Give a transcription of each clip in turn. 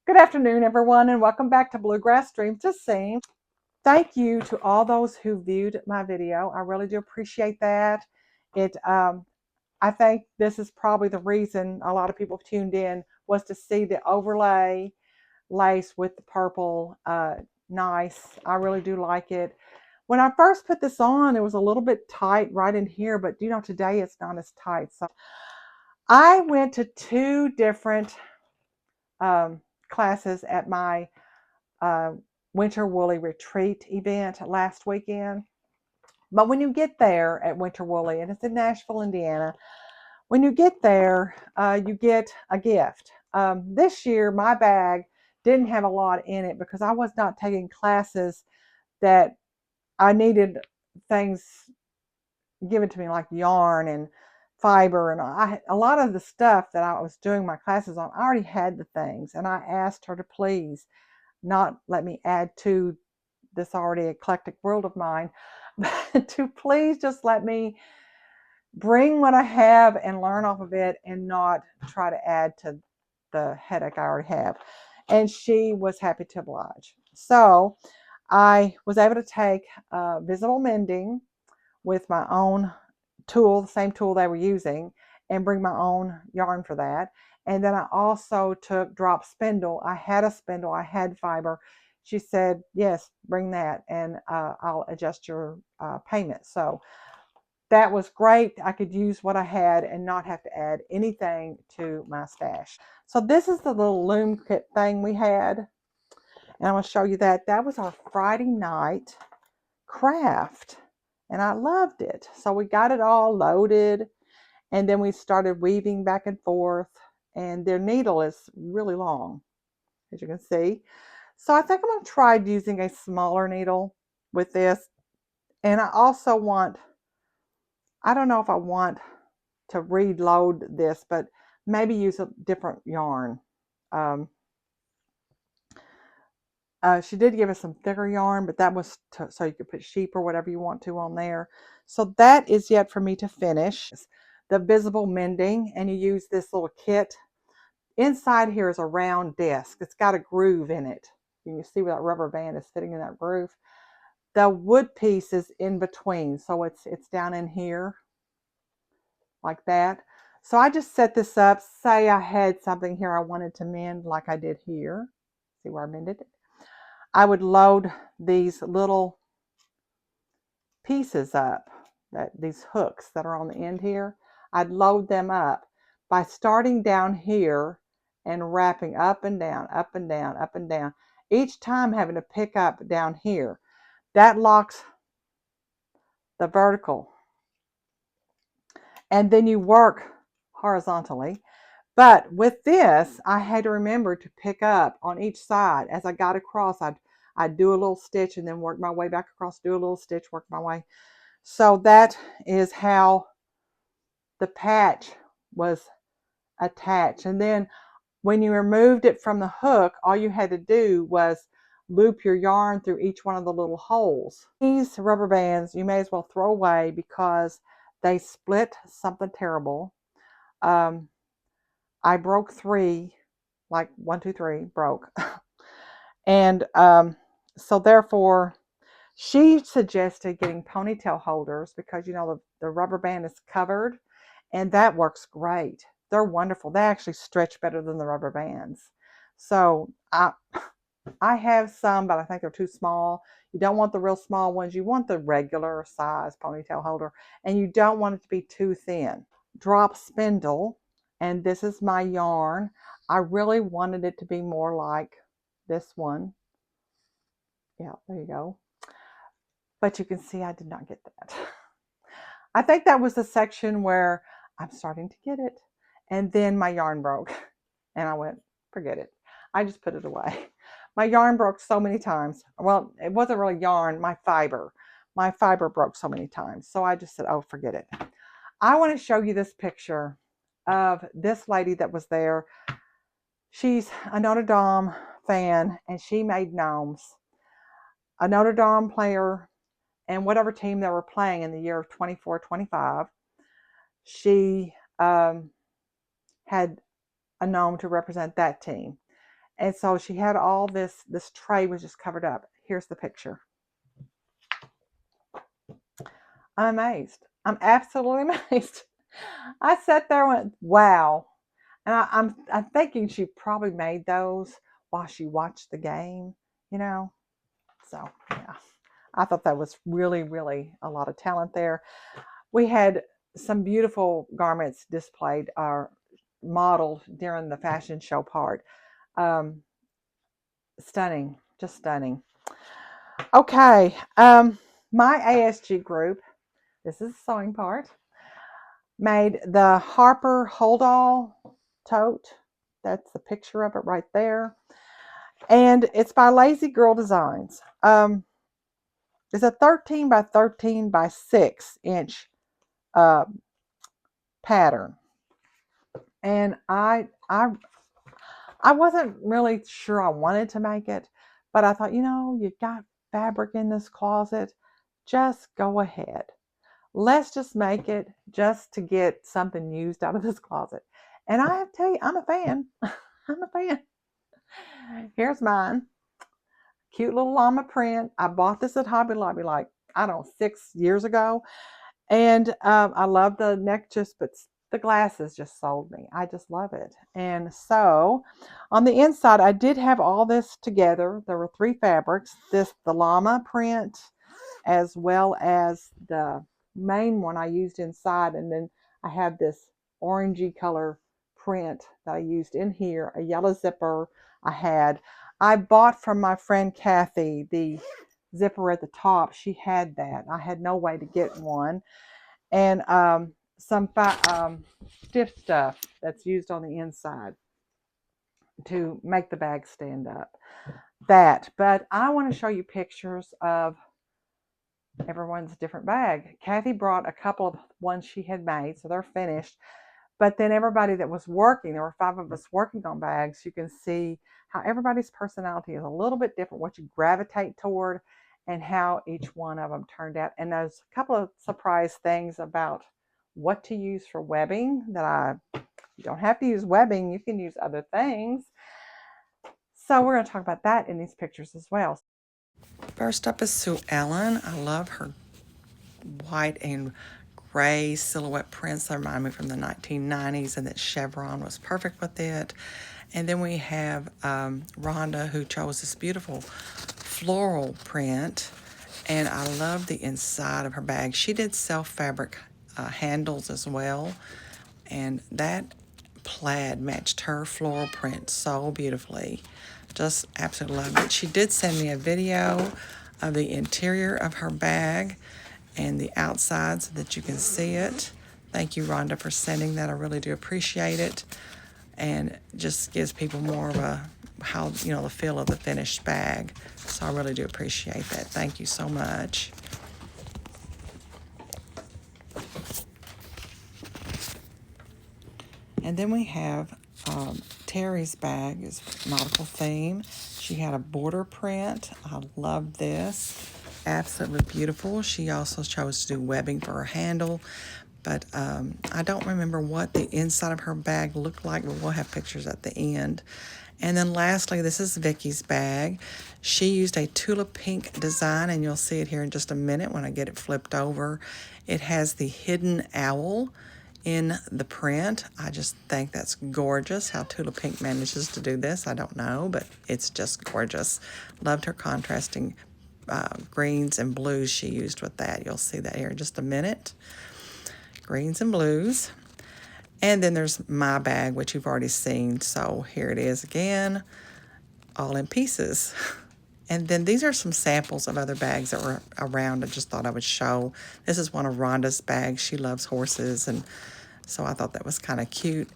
Good afternoon, everyone, and welcome back to Bluegrass Dreams to Sing. Thank you to all those who viewed my video. I really do appreciate that. It, I think this is probably the reason a lot of people tuned in was to see the overlay lace with the purple. Nice. I really do like it. When I first put this on, it was a little bit tight right in here, but today it's not as tight. So I went to two different classes at my uh, Winter Wooley retreat event last weekend. But when you get there at Winter Wooley, and it's in Nashville, Indiana, when you get there, you get a gift. This year, my bag didn't have a lot in it because I was not taking classes that I needed things given to me like yarn and fiber, and a lot of the stuff that I was doing my classes on, I already had the things, and I asked her to please not let me add to this already eclectic world of mine, but to please just let me bring what I have and learn off of it and not try to add to the headache I already have. And she was happy to oblige. So I was able to take visible mending with my own tool, the same tool they were using, and bring my own yarn for that. And then I also took drop spindle. I had a spindle, I had fiber. She said, yes, bring that, and I'll adjust your payment. So that was great. I could use what I had and not have to add anything to my stash. So this is the little loom kit thing we had. And I'm going to show you that. That was our Friday night craft. And I loved it. So we got it all loaded. And then we started weaving back and forth. And their needle is really long, as you can see. So I think I'm going to try using a smaller needle with this. And I also want, I don't know if I want to reload this, but maybe use a different yarn. Um, she did give us some thicker yarn, but that was so you could put sheep or whatever you want to on there. So that is yet for me to finish. The visible mending, and you use this little kit. Inside here is a round disc. It's got a groove in it. You can see where that rubber band is fitting in that groove. The wood piece is in between, so it's down in here like that. So I just set this up. Say I had something here I wanted to mend like I did here. See where I mended it? I would load these little pieces up, these hooks that are on the end here. I'd load them up by starting down here and wrapping up and down, up and down, up and down. Each time having to pick up down here. That locks the vertical. And then you work horizontally. But with this, I had to remember to pick up on each side. As I got across, I'd do a little stitch and then work my way back across, do a little stitch, work my way. So that is how the patch was attached. And then when you removed it from the hook, all you had to do was loop your yarn through each one of the little holes. These rubber bands you may as well throw away because they split something terrible. I broke 3, like 1, 2, 3, broke. And so therefore, she suggested getting ponytail holders because, the rubber band is covered, and that works great. They're wonderful. They actually stretch better than the rubber bands. So I have some, but I think they're too small. You don't want the real small ones. You want the regular size ponytail holder, and you don't want it to be too thin. Drop spindle, and this is my yarn. I really wanted it to be more like this one. Yeah, there you go. But you can see I did not get that. I think that was the section where I'm starting to get it. And then my yarn broke. And I went, forget it. I just put it away. My yarn broke so many times. Well, it wasn't really yarn, my fiber. My fiber broke so many times. So I just said, oh, forget it. I want to show you this picture of this lady that was there. She's a Notre Dame fan, and she made gnomes. A Notre Dame player, and whatever team they were playing in the year of 24-25, she had a gnome to represent that team. And so she had all this tray was just covered up. Here's the picture. I'm amazed. I'm absolutely amazed. I sat there and went, wow. And I'm thinking she probably made those while she watched the game, you know. So yeah, I thought that was really, really a lot of talent there. We had some beautiful garments displayed or modeled during the fashion show part. Um, Stunning, just stunning. Okay, my ASG group, this is the sewing part, made the Harper Holdall tote. That's the picture of it right there. And it's by Lazy Girl Designs. It's a 13 by 13 by 6-inch uh, pattern. And I wasn't really sure I wanted to make it, but I thought, you got fabric in this closet. Just go ahead. Let's just make it just to get something used out of this closet. And I have to tell you, I'm a fan. I'm a fan. Here's mine. Cute little llama print. I bought this at Hobby Lobby like, I don't know, 6 years ago. And I love the neck but the glasses just sold me. I just love it. And so on the inside, I did have all this together. There were 3 fabrics. The llama print, as well as the main one I used inside. And then I have this orangey color print that I used in here, a yellow zipper I bought from my friend Kathy, the zipper at the top. She had that. I had no way to get one. And some stiff stuff that's used on the inside to make the bag stand up. But I want to show you pictures of everyone's different bag. Kathy brought a couple of ones she had made, so they're finished. But then everybody that was working, there were 5 of us working on bags, you can see how everybody's personality is a little bit different, what you gravitate toward, and how each one of them turned out. And there's a couple of surprise things about what to use for webbing you don't have to use webbing, you can use other things. So we're going to talk about that in these pictures as well. First up is Sue Ellen. I love her white and gray silhouette prints that remind me from the 1990s, and that chevron was perfect with it. And then we have Rhonda, who chose this beautiful floral print, and I love the inside of her bag. She did self-fabric handles as well, and that plaid matched her floral print so beautifully. Just absolutely loved it. She did send me a video of the interior of her bag and the outside so that you can see it. Thank you, Rhonda, for sending that. I really do appreciate it. And just gives people more of the feel of the finished bag. So I really do appreciate that. Thank you so much. And then we have Terry's bag is nautical theme. She had a border print. I love this. Absolutely beautiful. She also chose to do webbing for her handle, but I don't remember what the inside of her bag looked like, but we'll have pictures at the end. And then lastly, this is Vicky's bag. She used a tulip pink design, and you'll see it here in just a minute when I get it flipped over. It has the hidden owl in the print. I just think that's gorgeous. How Tulip Pink manages to do this, I don't know, but it's just gorgeous. Loved her contrasting greens and blues she used with that. You'll see that here in just a minute. Greens and blues. And then there's my bag, which you've already seen. So here it is again, all in pieces. And then these are some samples of other bags that were around. I just thought I would show. This is one of Rhonda's bags. She loves horses, and so I thought that was kind of cute.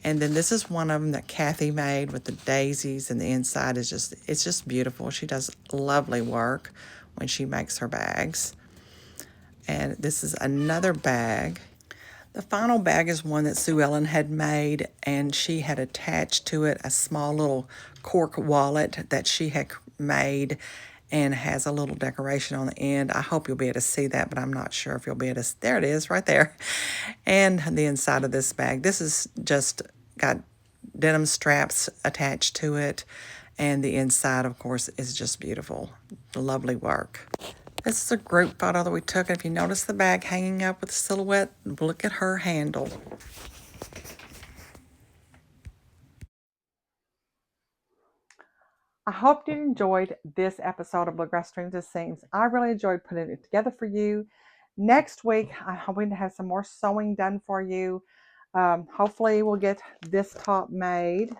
And then this is one of them that Kathy made with the daisies, and the inside is it's just beautiful. She does lovely work when she makes her bags. And this is another bag. The final bag is one that Sue Ellen had made, and she had attached to it a small little cork wallet that she had made and has a little decoration on the end. I hope you'll be able to see that, but I'm not sure if you'll be able to. There it is right there. And the inside of this bag. This is just got denim straps attached to it. And the inside, of course, is just beautiful. Lovely work. This is a group photo that we took. And if you notice the bag hanging up with the silhouette, look at her handle. I hope you enjoyed this episode of Bluegrass Dreams and Seams. I really enjoyed putting it together for you. Next week, I'm hoping to have some more sewing done for you. Hopefully, we'll get this top made.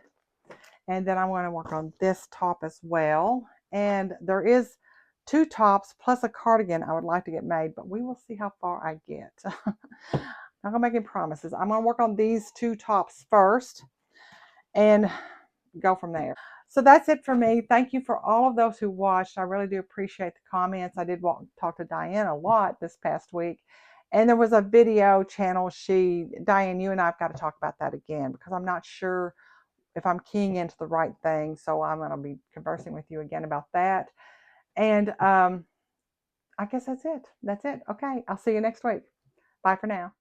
And then I'm going to work on this top as well. And there is 2 tops plus a cardigan I would like to get made, but we will see how far I get. Not gonna make any promises. I'm gonna work on these 2 tops first and go from there. So that's it for me. Thank you for all of those who watched. I really do appreciate the comments. I did talk to Diane a lot this past week. And there was a video channel. Diane, you and I have got to talk about that again because I'm not sure if I'm keying into the right thing. So I'm going to be conversing with you again about that. And I guess that's it. That's it. Okay. I'll see you next week. Bye for now.